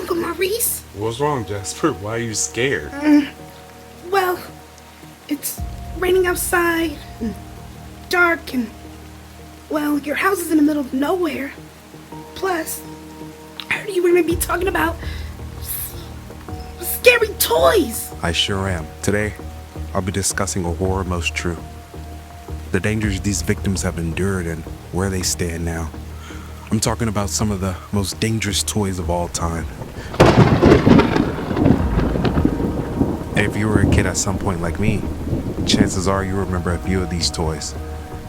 Uncle Maurice? What's wrong, Jasper? Why are you scared? Well, it's raining outside, and dark, and, well, your house is in the middle of nowhere. Plus, I heard you were going to be talking about scary toys. I sure am. Today, I'll be discussing a horror most true. The dangers these victims have endured and where they stand now. I'm talking about some of the most dangerous toys of all time. And if you were a kid at some point like me, chances are you remember a few of these toys.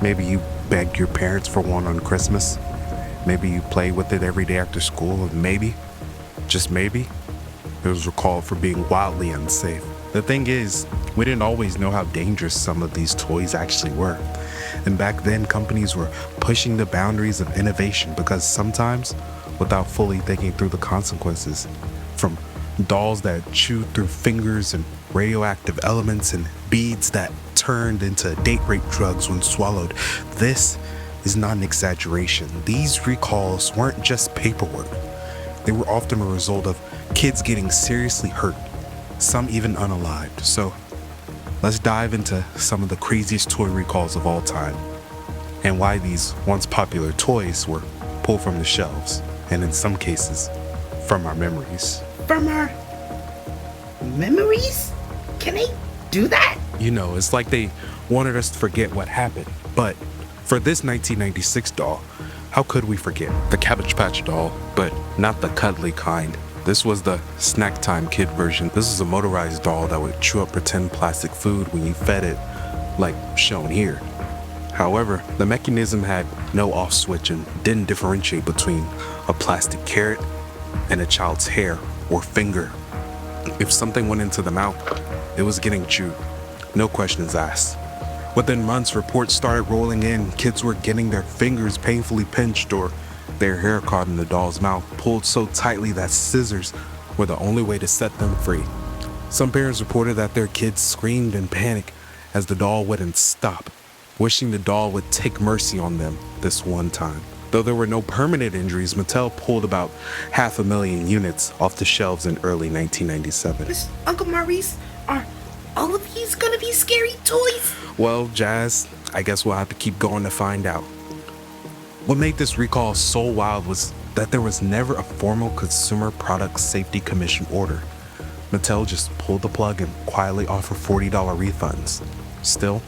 Maybe you begged your parents for one on Christmas. Maybe you played with it every day after school, and maybe, just maybe, it was recalled for being wildly unsafe. The thing is, we didn't always know how dangerous some of these toys actually were. And back then, companies were pushing the boundaries of innovation because sometimes, without fully thinking through the consequences, from dolls that chewed through fingers and radioactive elements and beads that turned into date rape drugs when swallowed, this is not an exaggeration. These recalls weren't just paperwork. They were often a result of kids getting seriously hurt, some even unalived. So let's dive into some of the craziest toy recalls of all time and why these once popular toys were pulled from the shelves, and in some cases, from our memories. From our memories? Can they do that? You know, it's like they wanted us to forget what happened. But for this 1996 doll, how could we forget? The Cabbage Patch doll, but not the cuddly kind. This was the Snacktime Kid version. This is a motorized doll that would chew up pretend plastic food when you fed it, like shown here. However, the mechanism had no off switch and didn't differentiate between a plastic carrot and a child's hair or finger. If something went into the mouth, it was getting chewed. No questions asked. Within months, reports started rolling in. Kids were getting their fingers painfully pinched or their hair caught in the doll's mouth, pulled so tightly that scissors were the only way to set them free. Some parents reported that their kids screamed in panic as the doll wouldn't stop, wishing the doll would take mercy on them this one time. Though there were no permanent injuries, Mattel pulled about 500,000 units off the shelves in early 1997. Uncle Maurice, are all of these gonna be scary toys? Well, Jazz, I guess we'll have to keep going to find out. What made this recall so wild was that there was never a formal Consumer Product Safety Commission order. Mattel just pulled the plug and quietly offered $40 refunds. Still,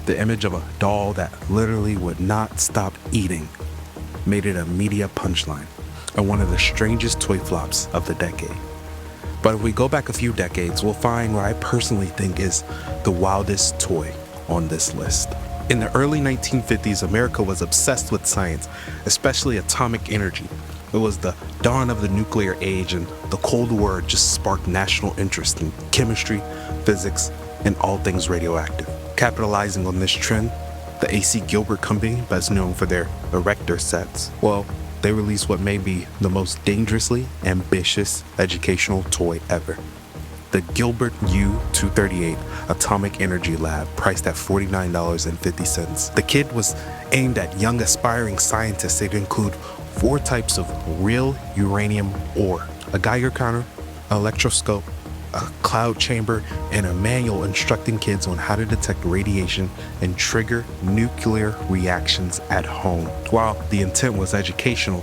the image of a doll that literally would not stop eating made it a media punchline and one of the strangest toy flops of the decade. But if we go back a few decades, we'll find what I personally think is the wildest toy on this list. In the early 1950s, America was obsessed with science, especially atomic energy. It was the dawn of the nuclear age, and the Cold War just sparked national interest in chemistry, physics, and all things radioactive. Capitalizing on this trend, the A.C. Gilbert Company, best known for their Erector sets, well, they released what may be the most dangerously ambitious educational toy ever. The Gilbert U238 Atomic Energy Lab, priced at $49.50. The kit was aimed at young aspiring scientists. It include 4 types of real uranium ore, a Geiger counter, an electroscope, a cloud chamber, and a manual instructing kids on how to detect radiation and trigger nuclear reactions at home. While the intent was educational,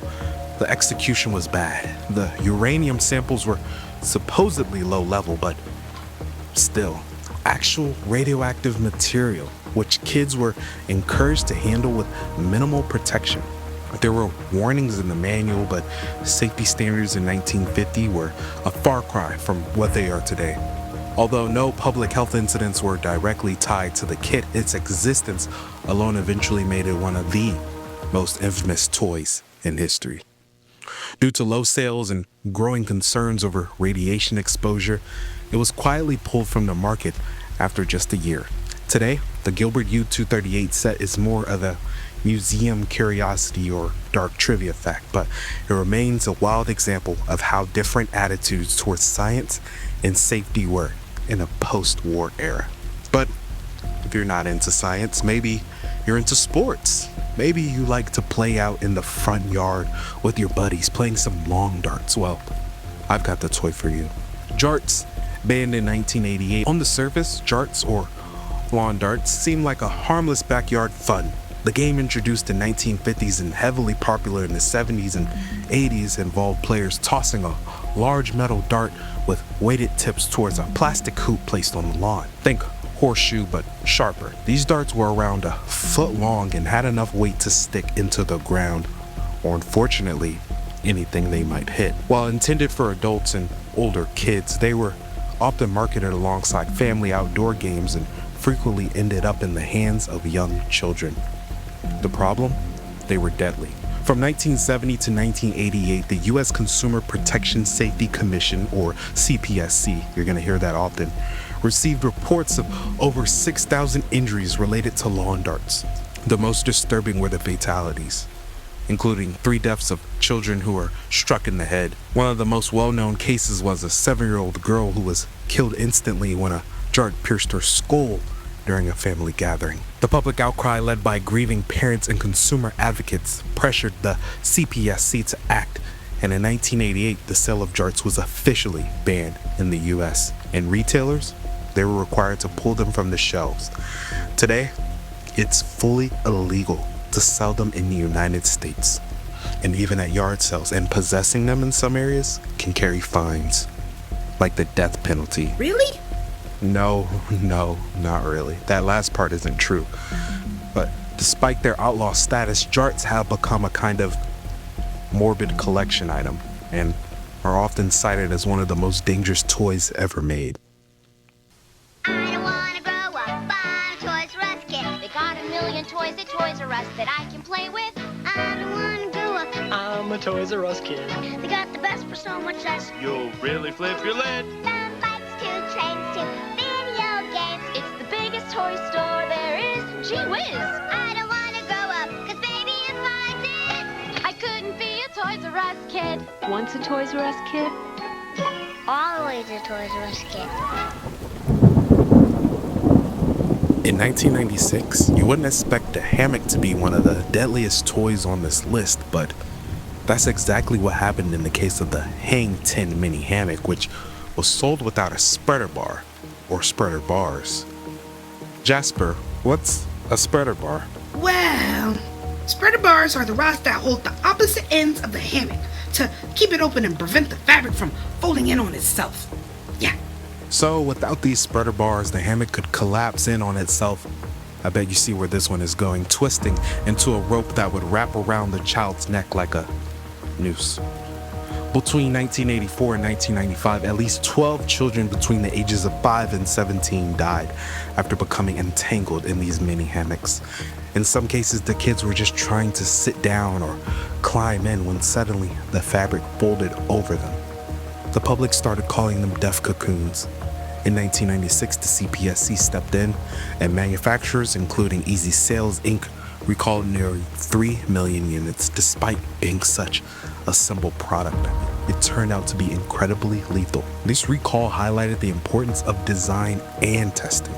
the execution was bad. The uranium samples were supposedly low level, but still, actual radioactive material, which kids were encouraged to handle with minimal protection. There were warnings in the manual, but safety standards in 1950 were a far cry from what they are today. Although no public health incidents were directly tied to the kit, its existence alone eventually made it one of the most infamous toys in history. Due to low sales and growing concerns over radiation exposure, it was quietly pulled from the market after just a year. Today, the Gilbert U238 set is more of a museum curiosity or dark trivia fact, but it remains a wild example of how different attitudes towards science and safety were in a post-war era. But if you're not into science, maybe you're into sports. Maybe you like to play out in the front yard with your buddies playing some long darts. Well, I've got the toy for you. Jarts, banned in 1988. On the surface, jarts, or lawn darts, seem like a harmless backyard fun. The game, introduced in 1950s and heavily popular in the 70s and 80s, involved players tossing a large metal dart with weighted tips towards a plastic hoop placed on the lawn. Think horseshoe, but sharper. These darts were around a foot long and had enough weight to stick into the ground, or unfortunately, anything they might hit. While intended for adults and older kids, they were often marketed alongside family outdoor games and frequently ended up in the hands of young children. The problem? They were deadly. From 1970 to 1988, the U.S. Consumer Protection Safety Commission, or CPSC, you're going to hear that often, received reports of over 6,000 injuries related to lawn darts. The most disturbing were the fatalities, including 3 deaths of children who were struck in the head. One of the most well-known cases was a 7-year-old girl who was killed instantly when a dart pierced her skull during a family gathering. The public outcry, led by grieving parents and consumer advocates, pressured the CPSC to act, and in 1988, the sale of jarts was officially banned in the US, and retailers, they were required to pull them from the shelves. Today, it's fully illegal to sell them in the United States, and even at yard sales, and possessing them in some areas can carry fines, like the death penalty. Really? No, not really. That last part isn't true. But despite their outlaw status, jarts have become a kind of morbid collection item and are often cited as one of the most dangerous toys ever made. I don't wanna grow up, I'm a Toys R Us kid. They got a million toys at Toys R Us that I can play with. I don't wanna grow up, I'm a Toys R Us kid. they got the best for so much less. You'll really flip your lid. Some bikes too, trains too, video games. It's the biggest toy store there is. Gee whiz! I don't wanna grow up, 'cause baby, if I did, I couldn't be a Toys R Us kid. Once a Toys R Us kid? Always a Toys R Us kid. In 1996, you wouldn't expect a hammock to be one of the deadliest toys on this list, but that's exactly what happened in the case of the Hang 10 Mini-hammock, which was sold without a spreader bar, or spreader bars. Jasper, what's a spreader bar? Well, spreader bars are the rods that hold the opposite ends of the hammock to keep it open and prevent the fabric from folding in on itself. Yeah. So without these spreader bars, the hammock could collapse in on itself. I bet you see where this one is going, twisting into a rope that would wrap around the child's neck like a noose. Between 1984 and 1995, at least 12 children between the ages of 5 and 17 died after becoming entangled in these mini hammocks. In some cases, the kids were just trying to sit down or climb in when suddenly the fabric folded over them. The public started calling them death cocoons. In 1996, the CPSC stepped in, and manufacturers, including Easy Sales Inc., recalled nearly 3 million units. Despite being such a simple product, it turned out to be incredibly lethal. This recall highlighted the importance of design and testing,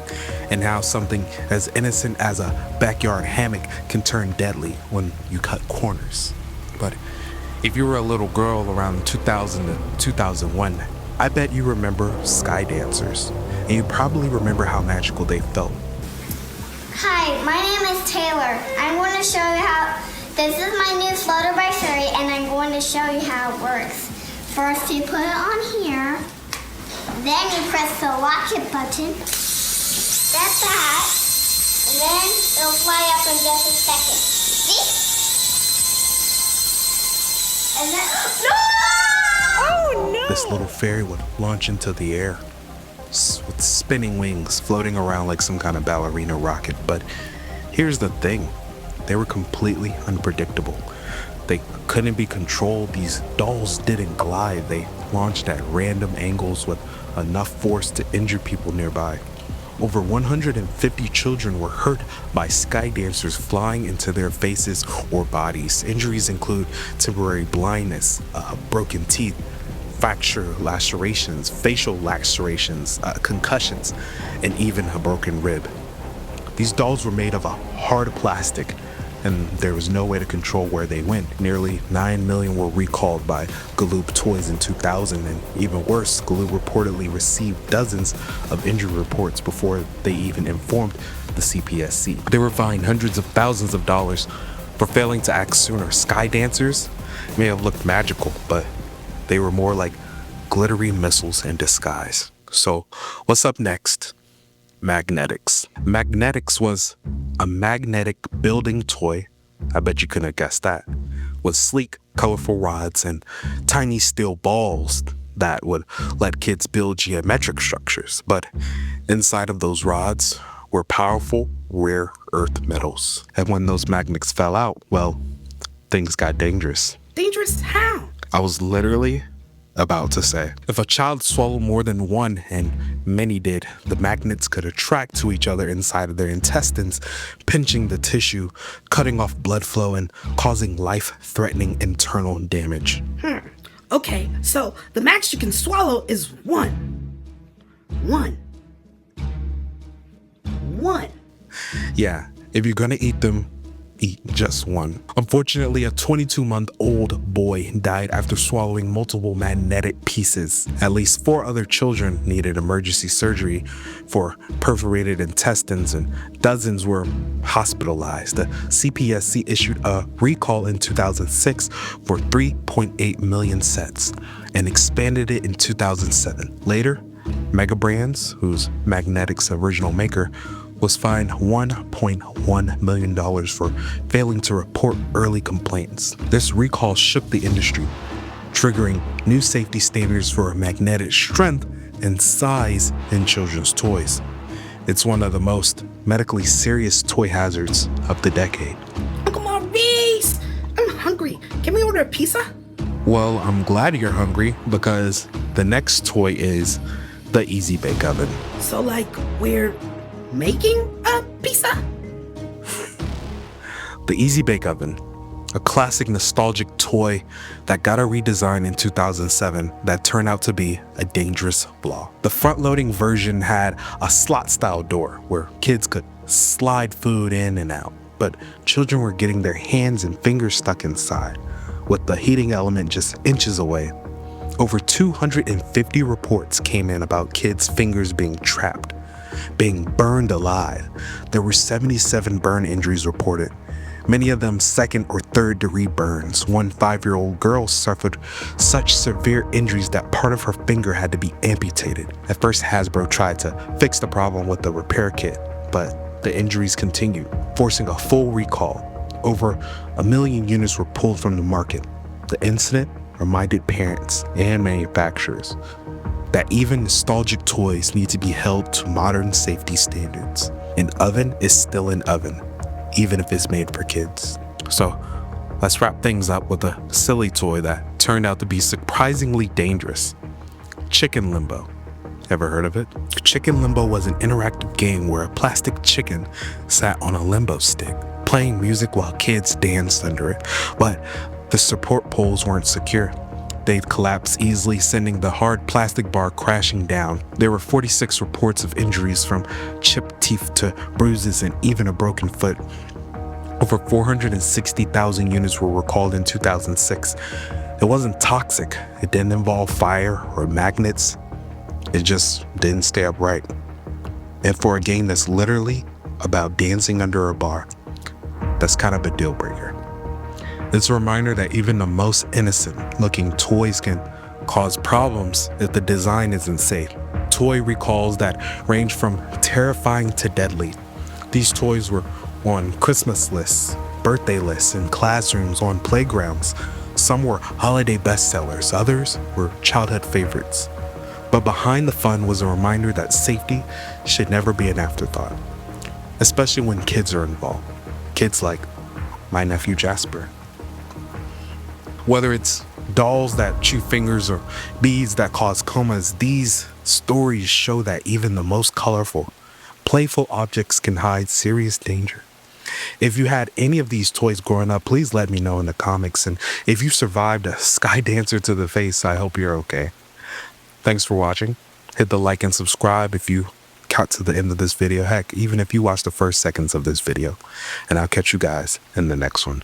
and how something as innocent as a backyard hammock can turn deadly when you cut corners. But if you were a little girl around 2000 to 2001, I bet you remember sky dancers, and you probably remember how magical they felt. Hi, my name is Taylor. I'm going to show you how, this is my new floater by Sherry, and I'm going to show you how it works. First you put it on here, then you press the lock it button, that's that, and then it'll fly up in just a second. See? And then, no! Oh no! This little fairy would launch into the air with spinning wings, floating around like some kind of ballerina rocket. But here's the thing, they were completely unpredictable. They couldn't be controlled. These dolls didn't glide. They launched at random angles with enough force to injure people nearby. Over 150 children were hurt by sky dancers flying into their faces or bodies. Injuries include temporary blindness, broken teeth, fracture lacerations, facial lacerations, concussions, and even a broken rib. These dolls were made of a hard plastic and there was no way to control where they went. Nearly 9 million were recalled by Gilbert Toys in 2000, and even worse, Gilbert reportedly received dozens of injury reports before they even informed the CPSC. They were fined hundreds of thousands of dollars for failing to act sooner. Sky dancers may have looked magical, but they were more like glittery missiles in disguise. So, what's up next? Magnetix. Magnetix was a magnetic building toy, I bet you couldn't have guessed that, with sleek, colorful rods and tiny steel balls that would let kids build geometric structures. But inside of those rods were powerful, rare earth metals. And when those magnets fell out, well, things got dangerous. Dangerous how? I was literally about to say, if a child swallowed more than one, and many did, the magnets could attract to each other inside of their intestines, pinching the tissue, cutting off blood flow, and causing life-threatening internal damage. Okay, so the max you can swallow is one. One. Yeah, if you're gonna eat them, eat just one. Unfortunately, a 22-month-old boy died after swallowing multiple magnetic pieces. At least 4 other children needed emergency surgery for perforated intestines, and dozens were hospitalized. The CPSC issued a recall in 2006 for 3.8 million sets and expanded it in 2007. Later, Mega Brands, who's Magnetix's original maker, was fined $1.1 million for failing to report early complaints. This recall shook the industry, triggering new safety standards for magnetic strength and size in children's toys. It's one of the most medically serious toy hazards of the decade. Uncle Maurice, I'm hungry. Can we order a pizza? Well, I'm glad you're hungry because the next toy is the Easy Bake Oven. So like we're making a pizza? The Easy Bake Oven, a classic nostalgic toy that got a redesign in 2007 that turned out to be a dangerous flaw. The front-loading version had a slot-style door where kids could slide food in and out, but children were getting their hands and fingers stuck inside, with the heating element just inches away. Over 250 reports came in about kids' fingers being trapped, being burned alive. There were 77 burn injuries reported, many of them second or third degree burns. One 5-year-old girl suffered such severe injuries that part of her finger had to be amputated. At first, Hasbro tried to fix the problem with the repair kit, but the injuries continued, forcing a full recall. Over 1 million units were pulled from the market. The incident reminded parents and manufacturers that even nostalgic toys need to be held to modern safety standards. An oven is still an oven, even if it's made for kids. So let's wrap things up with a silly toy that turned out to be surprisingly dangerous. Chicken Limbo. Ever heard of it? Chicken Limbo was an interactive game where a plastic chicken sat on a limbo stick, playing music while kids danced under it, but the support poles weren't secure. They'd collapse easily, sending the hard plastic bar crashing down. There were 46 reports of injuries, from chipped teeth to bruises and even a broken foot. Over 460,000 units were recalled in 2006. It wasn't toxic. It didn't involve fire or magnets. It just didn't stay upright. And for a game that's literally about dancing under a bar, that's kind of a deal breaker. It's a reminder that even the most innocent looking toys can cause problems if the design isn't safe. Toy recalls that range from terrifying to deadly. These toys were on Christmas lists, birthday lists, in classrooms, on playgrounds. Some were holiday bestsellers, others were childhood favorites. But behind the fun was a reminder that safety should never be an afterthought, especially when kids are involved. Kids like my nephew Jasper. Whether it's dolls that chew fingers or beads that cause comas, these stories show that even the most colorful, playful objects can hide serious danger. If you had any of these toys growing up, please let me know in the comments. And if you survived a sky dancer to the face, I hope you're okay. Thanks for watching. Hit the like and subscribe if you got to the end of this video. Heck, even if you watch the first seconds of this video. And I'll catch you guys in the next one.